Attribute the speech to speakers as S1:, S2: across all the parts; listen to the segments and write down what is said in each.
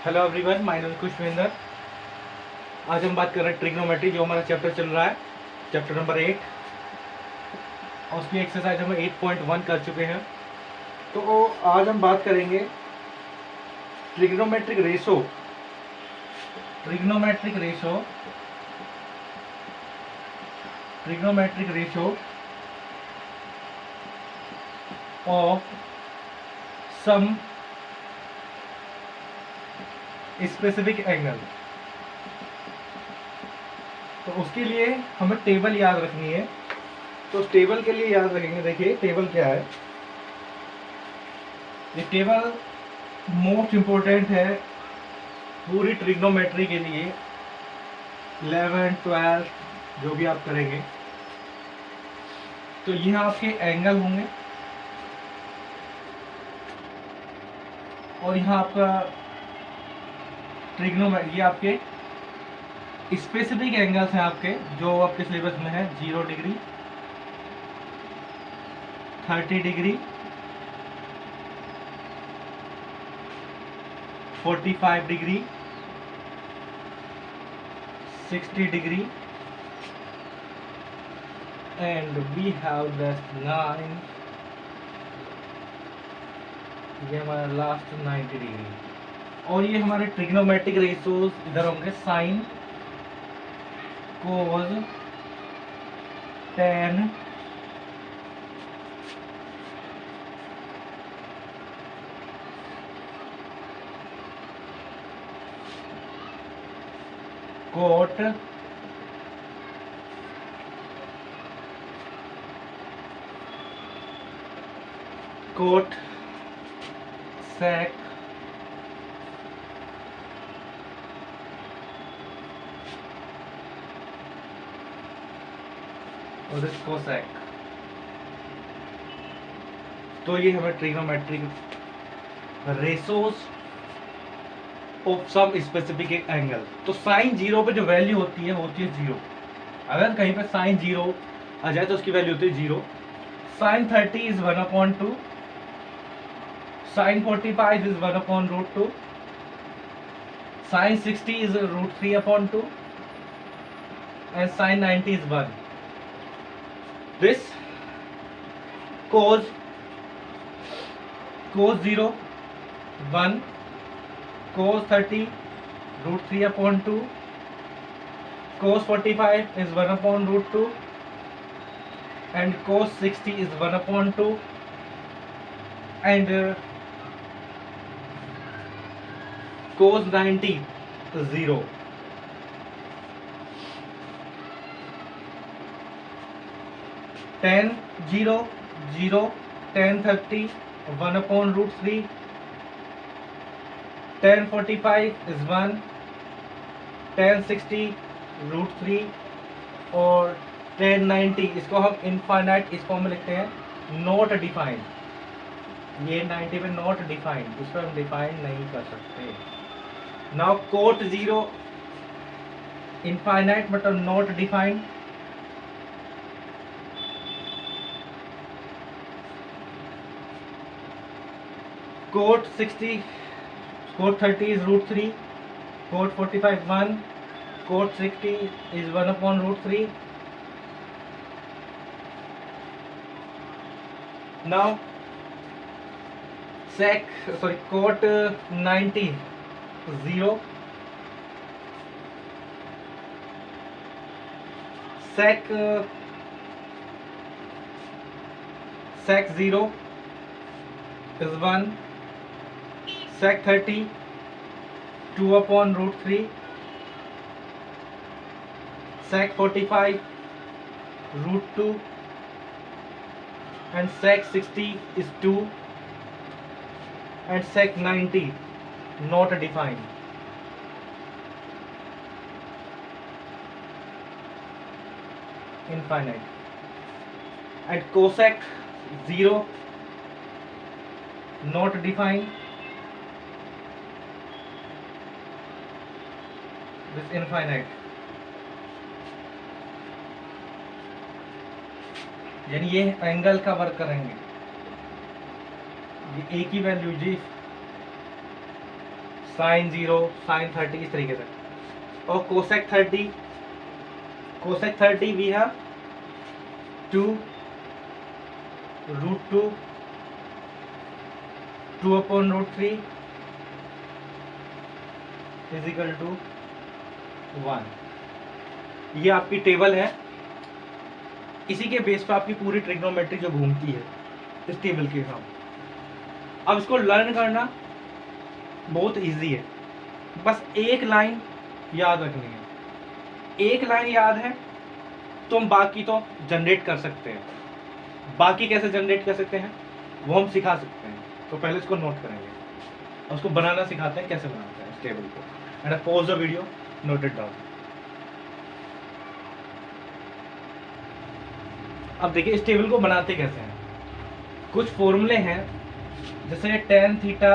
S1: Hello everyone, my name Khushwinder. आज हम बात कर रहे हैं ट्रिग्नोमेट्री, जो हमारा चैप्टर चल रहा है, चैप्टर नंबर 8। और उसकी एक्सरसाइज हम 8.1 कर चुके हैं। तो आज हम बात करेंगे trigonometric ratio trigonometric ratio trigonometric ratio of some specific angle. तो उसके लिए हमें टेबल याद रखनी है। तो उस टेबल के लिए याद रखेंगे। देखिए टेबल क्या है। ये टेबल मोस्ट इम्पोर्टेंट है पूरी ट्रिग्नोमेट्री के लिए। 11, 12 जो भी आप करेंगे, तो ये आपके एंगल होंगे और यहाँ आपका ट्रिग्नोमेट्री, ये आपके स्पेसिफिक एंगल्स हैं आपके, जो आपके सिलेबस में है। 0 degree, 30 degree, 45 degree, 60 degree, and we have this 9, ये हमारा लास्ट 90 डिग्री। और ये हमारे ट्रिग्नोमेट्रिक रेशियोज इधर होंगे। Sine, cos, tan, cot, cot, sec, और कोसेक। तो ये हमें trigonometric ratios of some specific angle. तो साइन 0 पे जो वैल्यू होती है वो होती है 0। अगर कहीं पे साइन 0 आ जाए तो उसकी वैल्यू होती है 0। Sine 30 is 1/2, sine 45 is 1/√2, sine 60 is √3/2, and sin 90 is 1. This cos 0 1, cos 30 √3/2, cos 45 is 1/√2, and cos 60 is 1/2, and cos 90 is 0. Tan 0 0, tan 30 1/√3, tan 45 is 1, tan 60 √3, और tan 90 इसको हम इनफाइनाइट इस फॉर्म में लिखते हैं, नॉट डिफाइंड। ये 90 पे नॉट डिफाइंड, इस पर हम डिफाइन नहीं कर सकते। Now cot 0 infinite but not defined. Cot 30 is √3, cot 45 1, cot 60 is 1/√3. Now cot 90 0, sec 0 is 1, sec 30 2/√3, sec 45 √2, and sec 60 is 2, and sec 90 not defined. Infinite. And cosec 0 not defined. This infinite. यानी ये angle का work करेंगे। ये एक ही value जी sine 0, sine 30, इस तरीके से। और cosec 30, cosec 30 we have 2 root 2, 2 upon root 3 is equal to 1। ये आपकी टेबल है, इसी के बेस पर आपकी पूरी ट्रिग्नोमेट्री जो घूमती है इस टेबल के साथ। अब इसको लर्न करना बहुत इजी है, बस एक लाइन याद रखनी है। एक लाइन याद है तो हम बाकी तो जनरेट कर सकते हैं। बाकी कैसे जनरेट कर सकते हैं वो हम सिखा सकते हैं। तो पहले इसको नोट करेंगे और उसको बनाना सिखाते हैं, कैसे बनाते हैं इस टेबल को। And pause the video, note it down. अब देखिए इस टेबल को बनाते कैसे हैं। कुछ फॉर्मूले हैं, जैसे टेन थीटा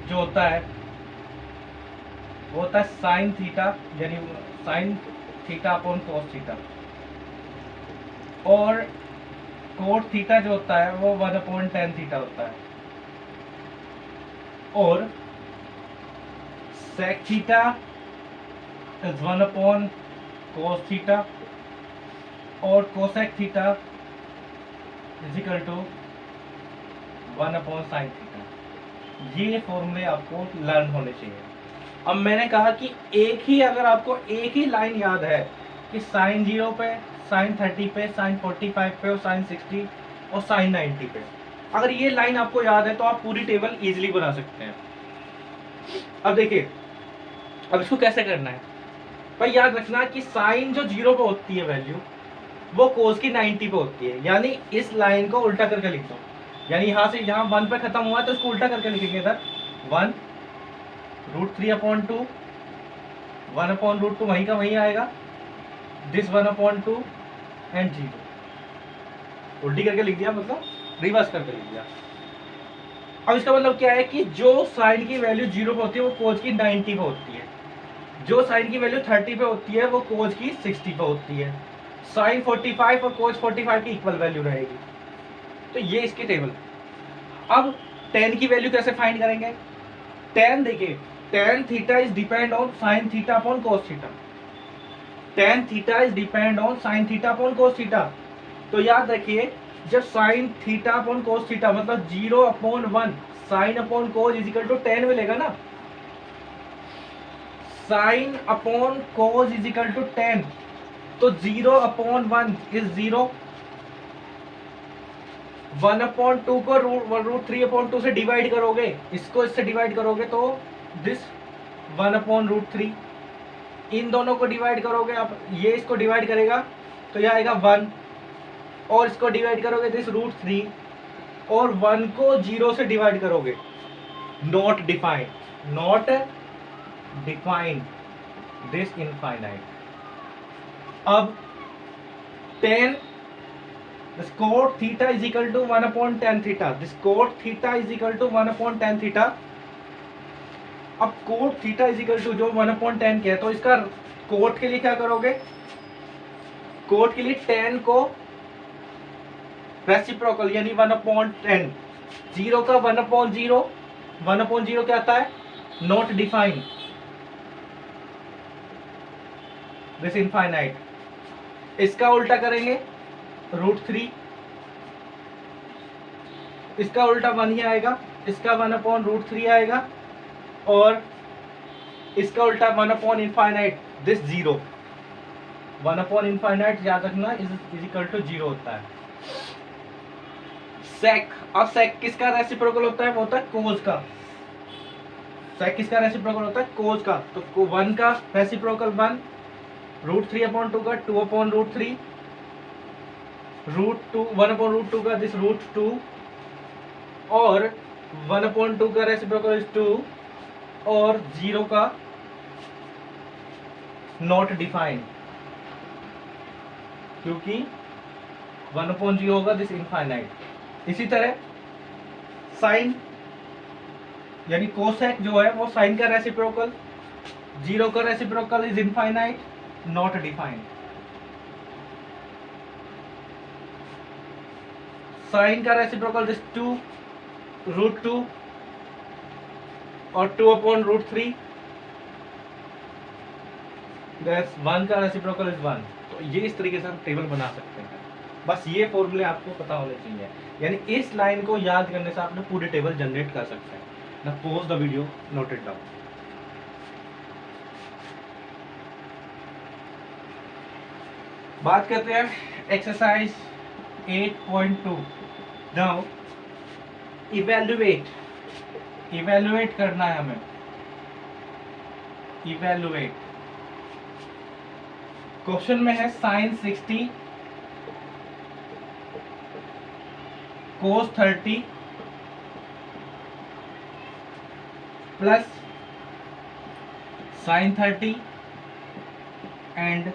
S1: जो होता है वो होता है साइन थीटा, यानी sign theta upon cos theta. और कोट थीटा जो होता है वो 1 अपॉन टेन थीटा होता है। और sec theta is 1 upon cos theta. और cosec theta is equal to 1 upon sine theta. ये फॉर्मूले आपको लर्न होने चाहिए। अब मैंने कहा कि एक ही, अगर आपको एक ही लाइन याद है कि साइन 0 पे, साइन 30 पे, साइन 45 पे और साइन 60 और साइन 90 पे, अगर ये लाइन आपको याद है तो आप पूरी टेबल इजीली बना सकते हैं। अब देखिए अब इसको कैसे करना है। भाई याद रखना कि साइन जो 0 पे होती है वैल्यू, वो कोस की 90 पे होती है। यानी इस लाइन को उल्टा करके लिख दो, यानी यहाँ से यहाँ 1 पे खत्म हुआ तो इसको उल्टा करके लिखेंगे इधर 1 रूट 3 अपॉन 2, 1 अपॉन रूट 2 वहीं का वहीं आएगा, दिस 1 अपॉन 2 एंड 0। उल्टी करके लिख दिया, मतलब रिवर्स करके लिख दिया। अब इसका मतलब क्या है कि जो साइन की वैल्यू 0 पे होती है वो कोस की 90 पे होती है। जो साइन की वैल्यू 30 पे होती है वो कोस की 60 पे होती है। साइन 45 और कोस 45 की इक्वल वैल्यू रहेगी। तो ये इसकी टेबल। अब tan की वैल्यू कैसे फाइंड करेंगे। tan देखिए, tan theta is depend on sine theta upon cos theta. tan theta is depend on sine theta upon cos theta. तो याद रखिए, जब sine theta upon cos theta मतलब 0 upon 1 sine upon cos is equal to tan मिलेगा ना। Sine upon cos is equal to tan, तो 0 upon 1 is 0। 1 upon 2 को root 3 upon 2 से डिवाइड करोगे, इसको इससे डिवाइड करोगे तो दिस 1 अपॉन रूट 3। इन दोनों को डिवाइड करोगे, आप ये इसको डिवाइड करेगा तो यह आएगा 1, और इसको डिवाइड करोगे दिस रूट 3, और 1 को 0 से डिवाइड करोगे। Not defined, not defined this infinite. अब 10 this cot theta is equal to 1 upon tan theta. This cot theta is equal to 1 upon tan theta. अब cot theta is equal to जो 1 upon tan क्या है, तो इसका cot के लिए क्या करोगे। cot के लिए tan को रेसिप्रोकल यानी 1 upon 10, 0 का 1 upon 0, 1 upon 0 क्या आता है, नॉट डिफाइंड, दिस इनफाइनाइट। इसका उल्टा करेंगे रूट 3, इसका उल्टा 1 ही आएगा, इसका 1 अपॉन रूट 3 आएगा, और इसका उल्टा 1 upon infinite this 0। 1 upon infinite याद रखना इज इक्वल टू 0 होता है। सेक, अब सेक किसका रेसिप्रोकल होता है, वो होता है कोस का। सेक किसका रेसिप्रोकल होता है, कोस का। तो 1 का रेसिप्रोकल 1, रूट 3 अपॉन 2 का 2 upon root 3, root 2 1 upon root 2 का दिस रूट 2, और 1 अपॉन 2 का रेसिप्रोकल इज 2, और 0 का नॉट डिफाइंड, क्योंकि 1 अपॉन 0 होगा दिस इनफाइनाइट। इसी तरह साइन यानी कोसेक जो है वो साइन का रेसिप्रोकल, 0 का reciprocal is infinite, not defined. Sine का रेसिप्रोकल दिस 2 रूट 2, और 2/√3 दैट्स 1 का रेसिप्रोकल इज 1। तो ये इस तरीके से हम टेबल बना सकते हैं। बस ये फॉर्मूले आपको पता होने चाहिए, यानी इस लाइन को याद करने से आपने पूरे टेबल जनरेट कर सकते हैं। ना pause the video, note it down. बात करते हैं एक्सरसाइज 8.2। नाउ इवेल्युएट करना है हमें। इवेल्युएट क्वेश्चन में है sin 60 cos 30 plus sin 30 and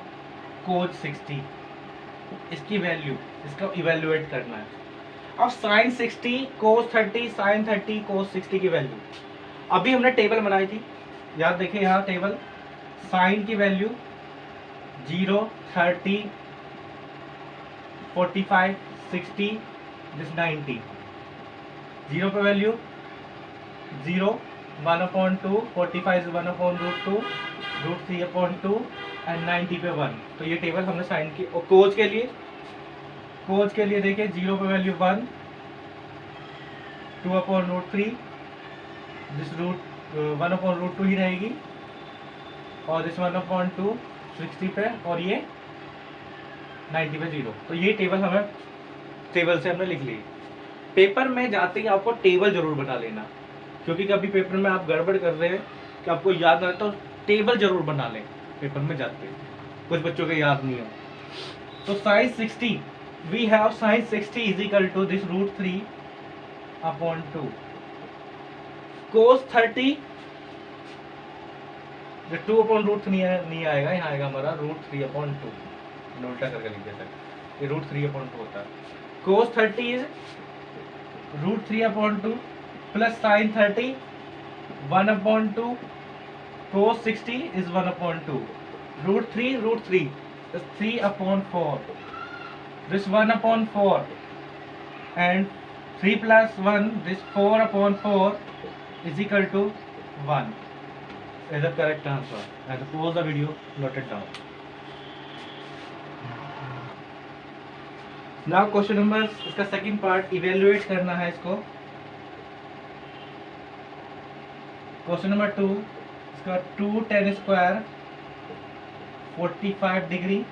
S1: cos 60। इसकी वैल्यू, इसका इवेल्युएट करना है। अब sin 60 cos 30 sin 30 cos 60 की वैल्यू अभी हमने टेबल बनाई थी, याद देखिए यहाँ टेबल। sin की वैल्यू 0 30 45 60 दिस 90। 0 पे वैल्यू 0 1/2 45 is 1/√2 √3/2 एंड 90 पे 1। तो ये टेबल हमने साइन की। और कोज के लिए देखिए 0 पे वैल्यू 1 2/√3 दिस 1/√2 ही रहेगी, और दिस 1/2 60 पे, और ये 90 पे 0। तो ये टेबल हमें टेबल से हमने लिख ली। पेपर में जाते ही आपको टेबल जरूर बना लेना, क्योंकि कभी पेपर में आप गड़बड़ कर रहे हैं कि आपको याद ना रहे तो टेबल जरूर बना लें पेपर में जाते ही, कुछ बच्चों के याद नहीं हो। तो sin 60 we have sin 60 is equal to this √3/2 cos 30 जो 2/√3 नहीं आएगा, यहाँ आएगा हमारा √3/2। उल्टा करके लिख देते हैं, ये √3/2 होता है। cos 30 is √3/2 plus sin 30 1/2 cos 60 is 1/2 √3 is 3/4 this 1/4 and 3 plus 1 this 4/4 is equal to 1 is the correct answer। and pause the video, note it down। now question number, इसका सेकंड पार्ट इवेल्युएट करना है इसको। Question number 2, इसका 2 tan square 45 degree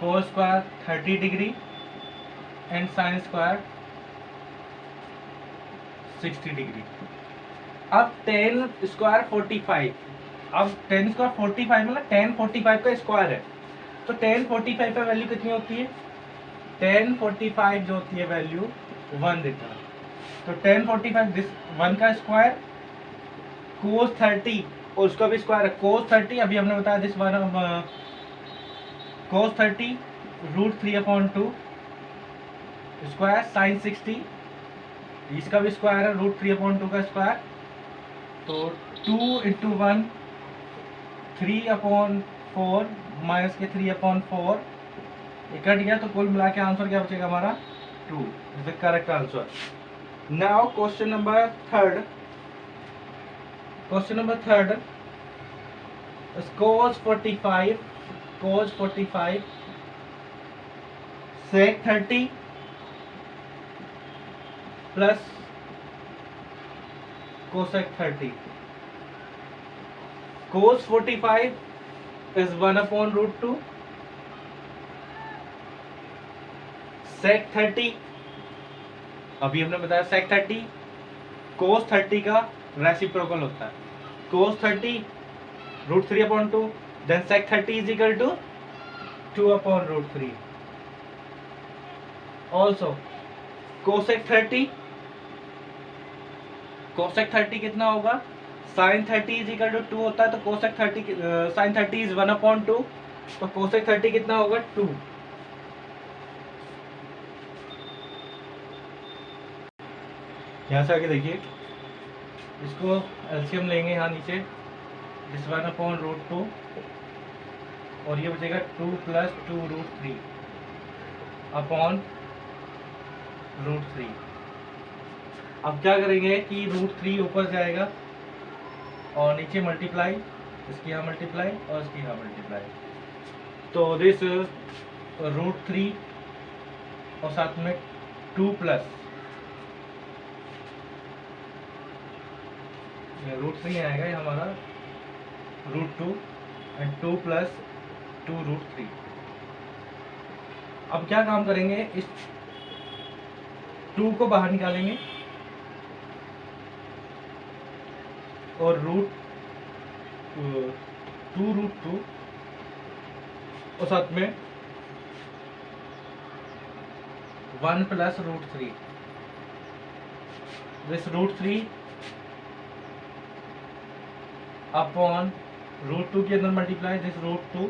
S1: cos square 30 degree and sin square 60 degree. अब tan square 45, अब tan square 45 मतलब tan 45 का square है, तो tan 45 का वैल्यू कितनी होती है? tan 45 जो होती है वैल्यू 1 देता है। तो tan 45 दिस 1 का स्क्वायर cos 30 और उसका भी स्क्वायर है cos 30, अभी हमने बताया this one cos 30 √3/2 square sin 60, इसका भी स्क्वायर है √3/2 का स्क्वायर। तो 2 × 1 3/4 माइनस के 3/4 कट गया, तो कुल मिला के आंसर क्या बचेगा हमारा 2 is the correct answer. Now question number third cos 45 sec 30 plus cosec 30। cos 45 is 1/√2 sec 30, अभी हमने बताया sec 30 cos 30 का रेसिप्रोकल होता है। cos 30 √3/2 then sec 30 is equal to 2/√3। also cosec 30 कितना होगा? sin 30 is equal to 2 होता है, तो cosec 30 sin 30 is 1/2, तो cosec 30 कितना होगा 2। यहाँ से आगे देखिए, इसको एलसीएम लेंगे यहाँ नीचे दिस 1/√2 और ये बचेगा 2 + 2√3/√3। अब क्या करेंगे कि √3 ऊपर जाएगा और नीचे मल्टीप्लाई, इसकी यहाँ मल्टीप्लाई और इसकी यहाँ मल्टीप्लाई। तो दिस √3 और साथ में 2 प्लस √3 आएगा ये हमारा √2 एंड 2 प्लस 2 √3। अब क्या काम करेंगे, इस 2 को बाहर निकालेंगे और √2 और साथ में 1 प्लस √3। दिस √3 अपॉन √2 के अंदर मल्टीप्लाई दिस √2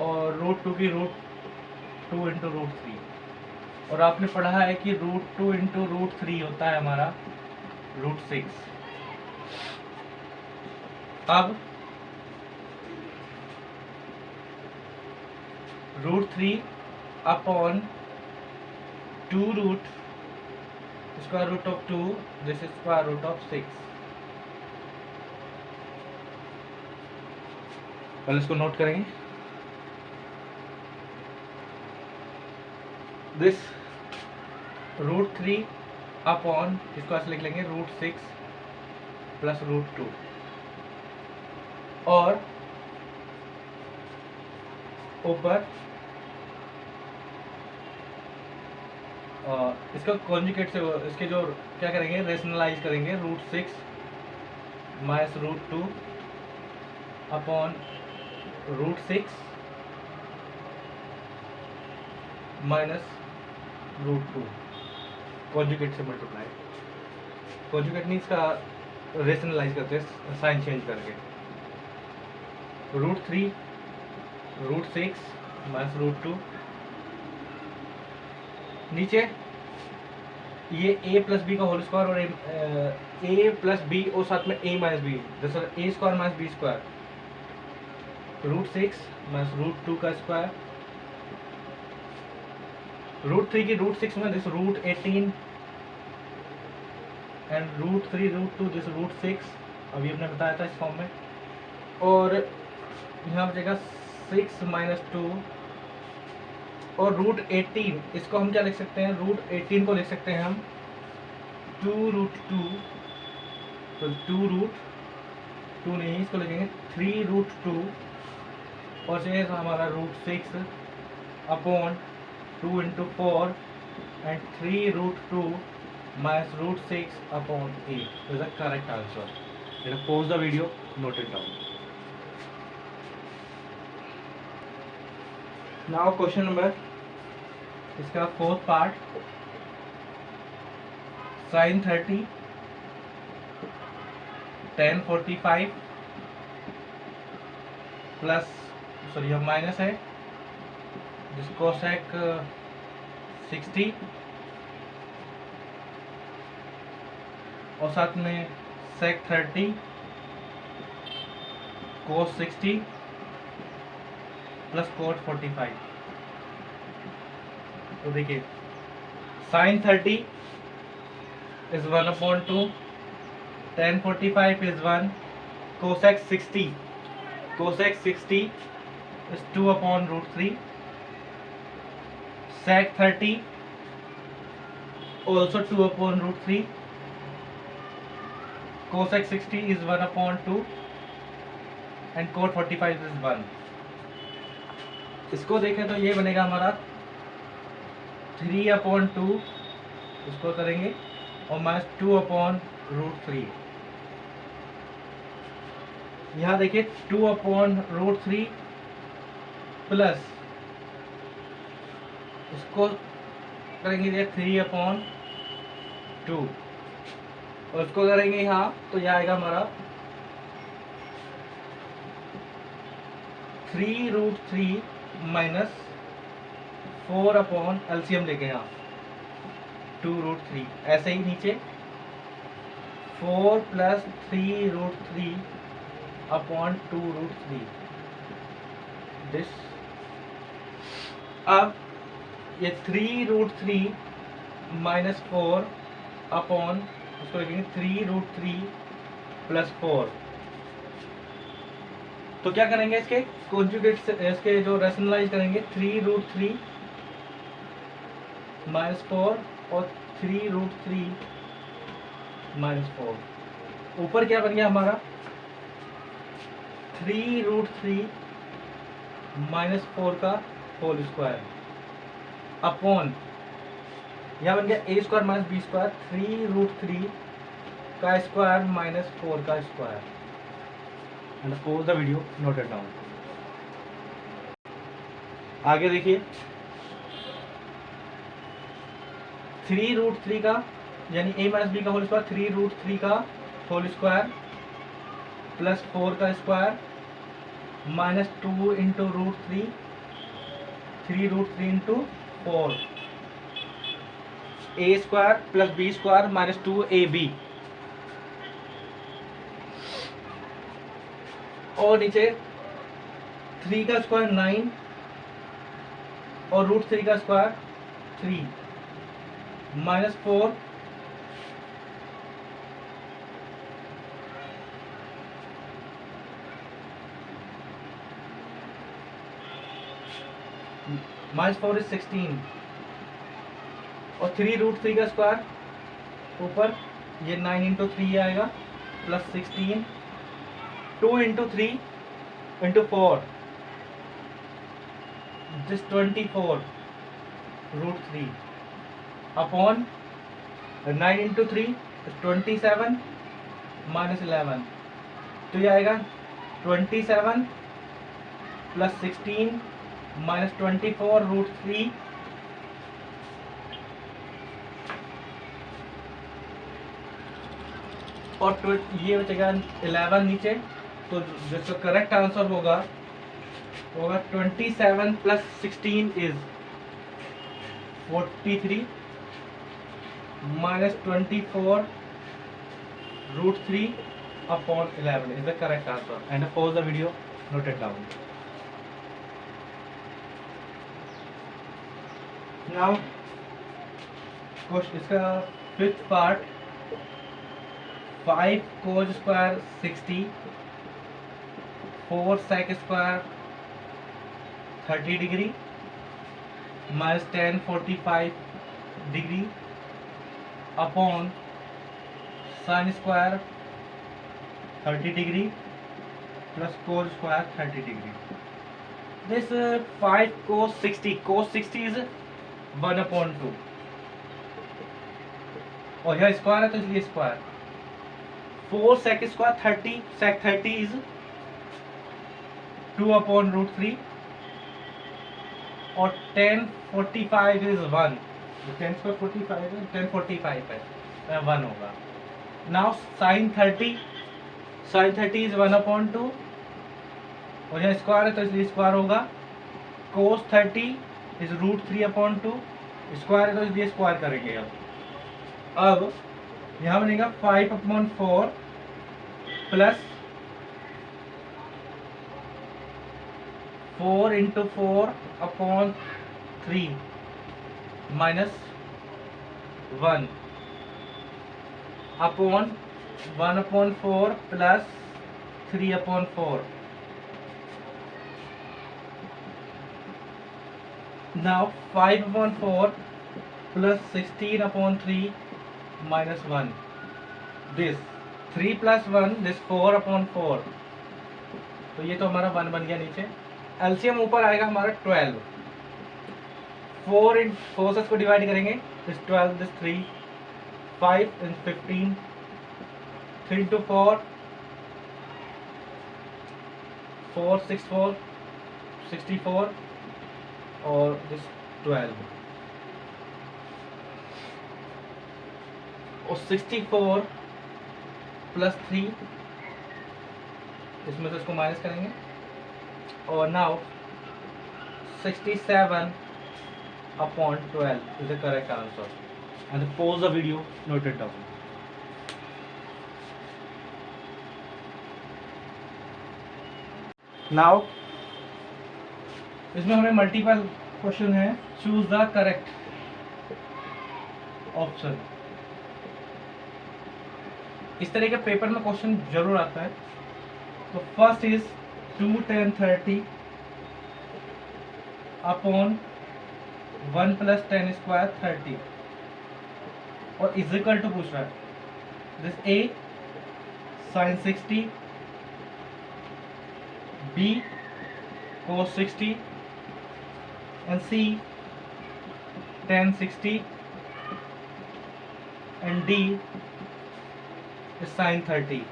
S1: और √2 की √2 इंटू √3। और आपने पढ़ा है कि √2 इंटू √3 होता है हमारा √6। अब √3 upon 2 root square root of 2 this is square root of 6। पहले इसको नोट करेंगे। दिस √3 अपॉन इसको ऐसे लिख लेंगे √6 प्लस √2 और ऊपर इसका कॉन्जुगेट से इसके जो क्या करेंगे, रेशनलाइज करेंगे √6 माइनस √2 अपॉन √6 माइनस √2 कॉन्जुगेट से मल्टीप्लाई। कॉन्जुगेट मीन्स का रेशनलाइज करते हैं साइन चेंज करके। √3 √6 माइनस √2 नीचे ये a प्लस बी का होल स्क्वायर और a प्लस बी और साथ में a माइनस बी जैसे a square minus B square √6 minus √2 का स्क्वायर √3 की √6 में दिस √18 एंड √3 √2 दिस √6 अभी हमने बताया था इस फॉर्म में। और यहाँ बचेगा 6 माइनस 2 और √18 इसको हम क्या लिख सकते हैं, √18 को लिख सकते हैं हम 2√2 तो 2√2 नहीं इसको लिखेंगे 3√2 और ये हमारा √6 upon 2 into 4 and 3√2 minus √6 upon 8 is the correct answer. You pause the video, note it down. Now question number इसका fourth part sin 30 tan 45 plus sorry यह माइनस है जिसको cosec 60 और साथ में sec 30 cos 60 प्लस cot 45। तो देखिए sin 30 is 1/2 tan 45 is 1 cosec 60 is 2/√3 sec 30 also 2/√3 cosec 60 is 1/2 and cot 45 is 1। इसको देखें तो ये बनेगा हमारा 3/2 इसको करेंगे और माइनस 2/√3। यहाँ देखिए 2/√3 प्लस इसको करेंगे 3/2 और इसको करेंगे यहाँ तो यह आएगा हमारा 3√3 माइनस 4 एलसीएम लेके यहाँ 2√3 ऐसे ही नीचे 4 प्लस 3√3 अपॉन 2√3 दिस। अब ये 3√3 माइनस 4 अपॉन उसको लिखेंगे 3√3 प्लस 4। तो क्या करेंगे इसके कॉन्जुगेट, इसके जो रेशनलाइज करेंगे 3√3 -4 और 3√3 -4। ऊपर क्या बन गया हमारा 3√3 -4 का होल स्क्वायर अपॉन यहाँ बन गया a² - b², 3√3 का स्क्वायर -4 का square. And pause the video, note it down. आगे देखिए 3√3 का यानी a - b का होल स्क्वायर, 3√3 का होल स्क्वायर प्लस 4 का square -2 into √3, 3√3 into 4, a² plus b² -2ab। और नीचे 3 का स्क्वायर 9 और √3 का स्क्वायर 3 -4 -4 इज 16 और 3√3 का स्क्वायर ऊपर ये 9 इंटू 3 आएगा plus 16, 2 into 3 into 4 this 24 √3 upon 9 into 3 27 -11। तो ये आएगा 27 प्लस 16 -24 √3 और ये बचेगा 11 नीचे। तो जिसका करेक्ट आंसर होगा 27 plus 16 is 43 -24 √3 upon 11 is the correct answer. And pause the video, note it down. Now इसका fifth part 5 cos square 60, 4 sec square 30 degree minus 10 45 degree upon sin square 30 degree plus cos square 30 degree. This 5 cos 60, cos 60 is 1/2 और यह square है तो इसलिए square. 4 sec square 30, sec 30 is 2/√3 और 10 45 is 1। 10 square 45 है, 10 45 है 1 होगा। Now sin 30 is 1/2 और यह स्क्वायर है तो इसलिए स्क्वायर होगा। cos 30 is √3/2, स्क्वायर है तो इसलिए स्क्वायर करेंगे। अब यहाँ बनेगा 5/4 plus 4 into 4/3 minus 1 upon 1/4 plus 3/4। Now 5/4 plus 16/3 minus 1. This 3 plus 1, this 4/4. तो ये तो हमारा 1 बन गया नीचे। एलसीएम ऊपर आएगा हमारा 12। 4 से इसको डिवाइड करेंगे, दिस 12, दिस 3, 5 and 15, 3 into 4, 4 6 4 64 और दिस 12 और 64 प्लस 3 इसमें से इसको माइनस करेंगे और now 67/12 is the correct answer. And pause the video, note it down. Now इसमें हमें मल्टीपल क्वेश्चन है, चूज द करेक्ट ऑप्शन। इस तरह के पेपर में क्वेश्चन जरूर आता है। तो first is 2 tan 30 upon 1 + tan square 30 और इज इक्वल टू पूछ रहा है this a sin 60 b cos 60 and c tan 60 and d is sin 30।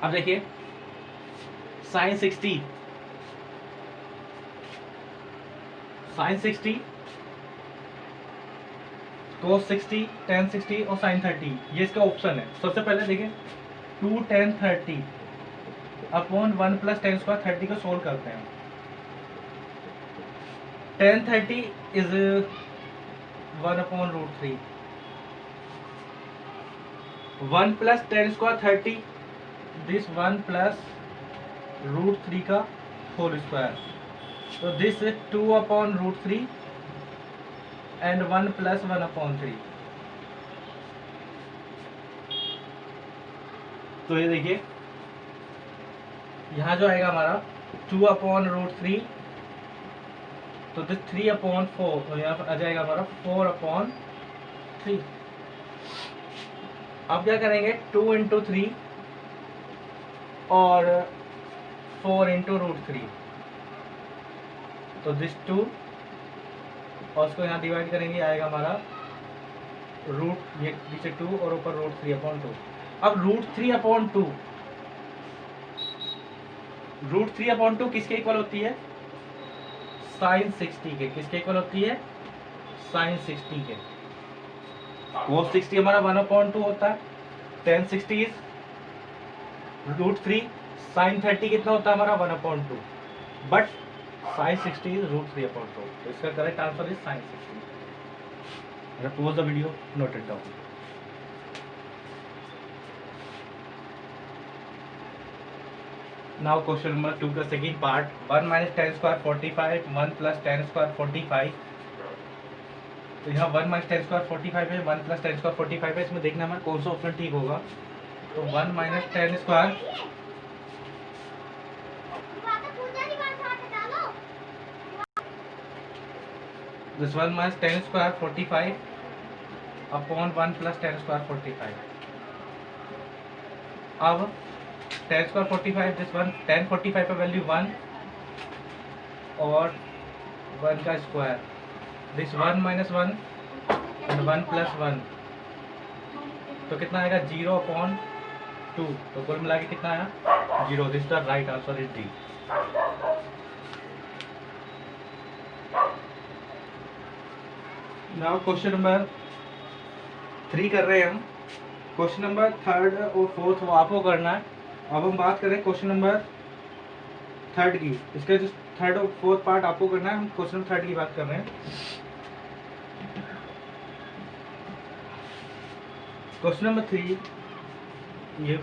S1: अब देखिए sin 60 cos 60 tan 60 और sin 30 ये इसका ऑप्शन है। सबसे पहले देखिए 2 tan 30 अपॉन 1 + tan स्क्वायर 30 को सोल्व करते हैं। tan 30 is 1/√3 1 + tan square 30 this 1 + √3 का होल स्क्वायर। तो दिस इज 2/√3 एंड 1 + 1/3। तो ये देखिए यहाँ जो आएगा हमारा 2/√3 तो दिस 3/4 तो यहाँ पर आ जाएगा हमारा 4/3। अब क्या करेंगे 2 × 3 और 4 × √3 तो दिस 2 और उसको यहाँ डिवाइड करेंगे आएगा हमारा रूट ये नीचे 2 और ऊपर √3/2। अब √3/2 किसके इक्वल होती है sin 60 के। किसके इक्वल होती है sin 60 के। cos 60 हमारा 1/2 होता है। tan 60 इज √3 sin 30 कितना होता है हमारा 1/2 बट sin 60 इज √3/2। तो इसका correct answer is sin 60। Pause the video, note it down. Now question number 2 का second part 1 - tan square 45 1 + tan square 45। तो यहाँ 1 - tan स्क्वायर 45 है 1 + tan स्क्वायर 45 है। इसमें देखना हमें कौन सा ऑप्शन ठीक होगा। तो 1 - tan square this 1 - tan square 45 upon 1 + tan square 45। अब tan स्क्वायर 45 दिस 1 tan 45 का वैल्यू 1 और 1 का स्क्वायर दिस 1 - 1 एंड 1 + 1 तो कितना आएगा 0/2। तो कुल मिला के कितना आया 0। This the right answer is D. Now question number 3 कर रहे हैं हम। क्वेश्चन नंबर 3rd और 4th वो आपको करना है। अब हम बात करें क्वेश्चन नंबर 3rd की। इसका जो 3rd और 4th पार्ट आपको करना है। हम क्वेश्चन नंबर 3rd की बात कर रहे हैं। क्वेश्चन नंबर 3 ये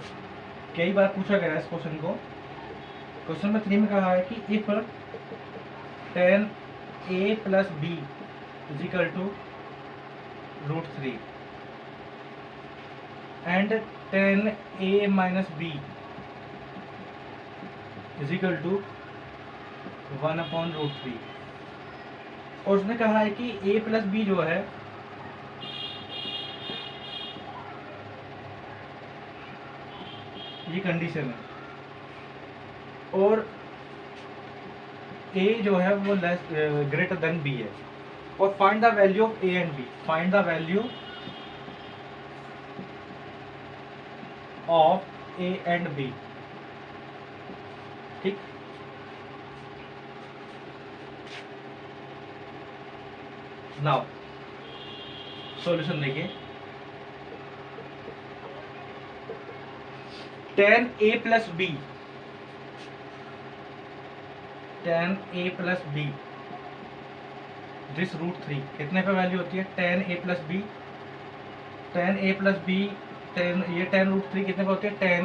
S1: कई बार पूछा गया है इस क्वेश्चन को। क्वेश्चन नंबर 3 में कहा है कि if tan a + b = √3 and tan a - b = 1/√3। और उसने कहा है कि a + b जो है ये कंडीशन है और a जो है वो ग्रेटर देन b है। और find the value of a and b। Find the value of a and b। ठीक। नाउ सॉल्यूशन देखिए tan a + b दिस √3 कितने पे वैल्यू होती है tan a + b ये tan √3 कितने पे होती है tan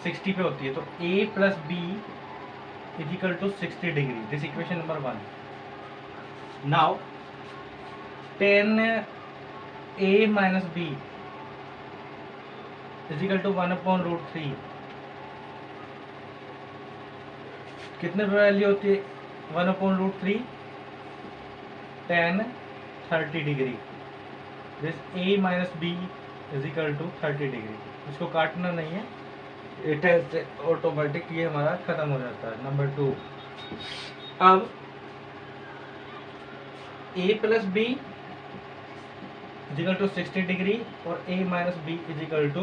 S1: 60 पे होती है। तो a + b = 60 degree. This equation number 1। Now 10a minus B is equal to 1/√3। कितने पे वैल्यू होती है 1/√3? 10 30 degree. This a minus B is equal to 30 degree. इसको काटना नहीं है, इट है ऑटोमेटिक ये हमारा खत्म हो जाता है। नंबर 2, अब a plus B is equal to 60 degree और a minus B is equal to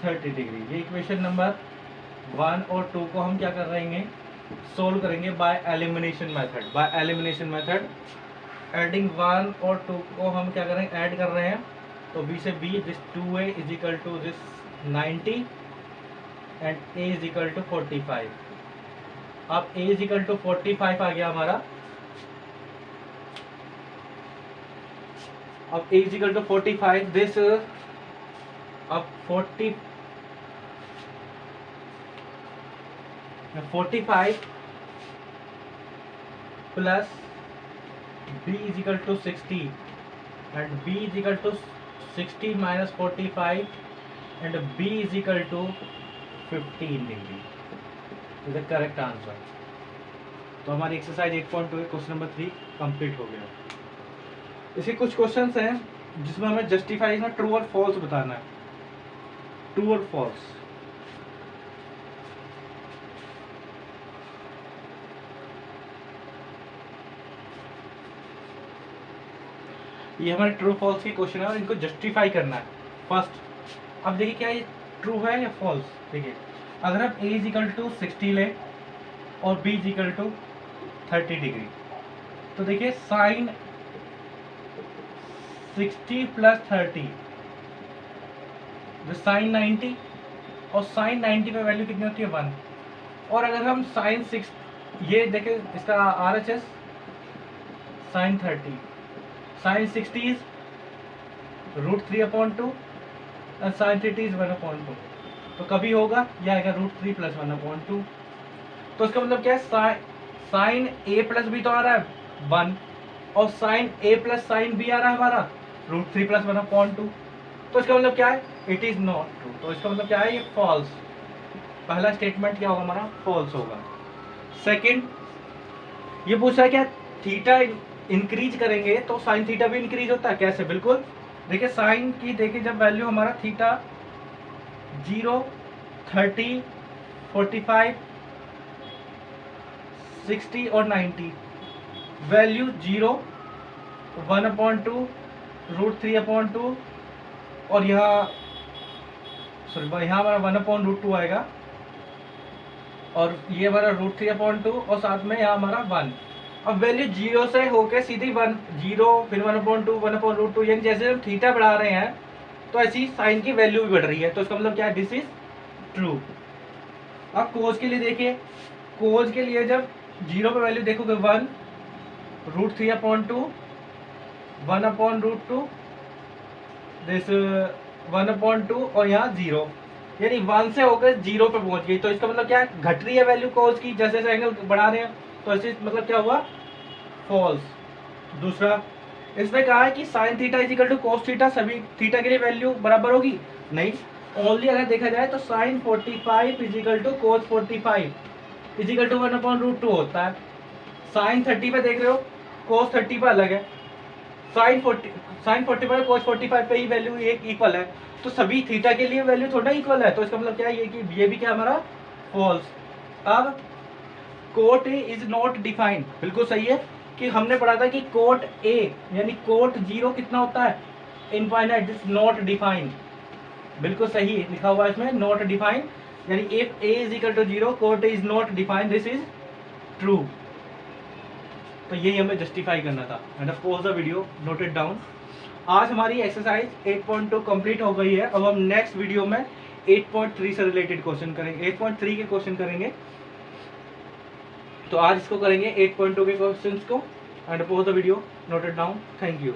S1: 30 degree. ये इक्वेशन नंबर 1 और 2 को हम क्या कर रहे हैं, सोल्व करेंगे by elimination method. By elimination method adding 1 और 2 को हम क्या करें, ऐड कर रहे हैं। तो b से b, this 2a is equal to this 90 and a is equal to 45। अब a इजिकल टू 45 आ गया हमारा। अब a इजिकल टू 45, दिस अब 45 plus b is equal to 60 and b is equal to 60 minus 45 and b is equal to 15 degree is the correct answer. तो हमारी exercise 8.2 question number 3 complete हो गया। इसके कुछ क्वेश्चंस हैं जिसमें हमें जस्टिफाई में ट्रू और फॉल्स बताना है। ट्रू और फॉल्स। ये हमारे ट्रू फॉल्स के क्वेश्चन है और इनको जस्टिफाई करना है फर्स्ट। अब देखिए क्या ये ट्रू है या फॉल्स। देखिए अगर हम a इजिकल टू 60 लें और b इजिकल टू 30 डिग्री, तो देखिए साइन 60 प्लस 30 साइन 90 और साइन 90 पे वैल्यू कितनी होती है 1। और अगर हम साइन 6 ये देखें इसका RHS साइन 30 साइन 60 इज √3/2 और साइन 30 इज 1/2। तो कभी होगा यह आएगा √3 प्लस 1/2। तो इसका मतलब क्या है, साइन a प्लस बी तो आ रहा है 1 और sine a plus sine B आ रहा है हमारा √3 प्लस 1/2। तो इसका मतलब क्या है, इट इज नॉट ट्रू। तो इसका मतलब क्या है, ये फॉल्स। पहला स्टेटमेंट क्या होगा हमारा, फॉल्स होगा। सेकंड, ये पूछा है क्या थीटा इंक्रीज करेंगे तो साइन थीटा भी इंक्रीज होता है, कैसे? बिल्कुल। देखिए साइन की देखिए जब वैल्यू हमारा थीटा 0, 30, 45, 60 और 90, वैल्यू 0, 1/2, √3/2 और यहाँ हमारा 1/√2 आएगा और ये हमारा √3/2 और साथ में यहाँ हमारा 1। अब वैल्यू 0 से होके सीधी 1, 0 फिर 1/2, 1/√2, यानी जैसे हम थीटा बढ़ा रहे हैं तो ऐसी साइन की वैल्यू भी बढ़ रही है। तो इसका मतलब क्या है, दिस इज ट्रू। अब कोज के लिए देखिए, कोज के लिए जब 0 पे वैल्यू देखोगे 1, √3/2, 1/√2, दिस 1/2 और यहाँ 0, यानी 1 से होकर 0 पे पहुंच गई। तो इसका मतलब क्या है, घट रही है वैल्यू कोज की, जैसे जैसे एंगल बढ़ा रहे हैं। तो ऐसे मतलब क्या हुआ, फॉल्स। दूसरा, इसमें कहा है कि sine theta is equal to cos theta, सभी थीटा के लिए वैल्यू बराबर होगी, नहीं। ओनली अगर देखा जाए तो sine 45 is equal to cos 45 is equal to 1/√2 होता है। साइन 30 पे देख रहे हो, कोस 30 पे अलग है। साइन 45 कोस 45 पे ही वैल्यू एक इक्वल है। तो सभी थीटा के लिए वैल्यू थोड़ा इक्वल है। तो इसका मतलब क्या है, ये कि ये भी क्या हमारा फॉल्स। अब coat A is not defined, बिल्कुल सही है कि हमने पढ़ा था कि कोट ए यानी कोट 0 कितना होता है, इनफाइनाइट, दिस नॉट डिफाइंड। बिल्कुल सही लिखा हुआ है इसमें, नॉट डिफाइंड, यानी if A is equal to 0 cot A is not defined, this is true. तो यही हमें जस्टिफाई करना था। And pause the video, note it down. आज हमारी एक्सरसाइज 8.2 कंप्लीट हो गई है। अब हम नेक्स्ट वीडियो में 8.3 से रिलेटेड क्वेश्चन करेंगे, 8.3 के क्वेश्चन करेंगे। तो आज इसको करेंगे 8.2 के क्वेश्चंस को। And pause the video, note it down. Thank you.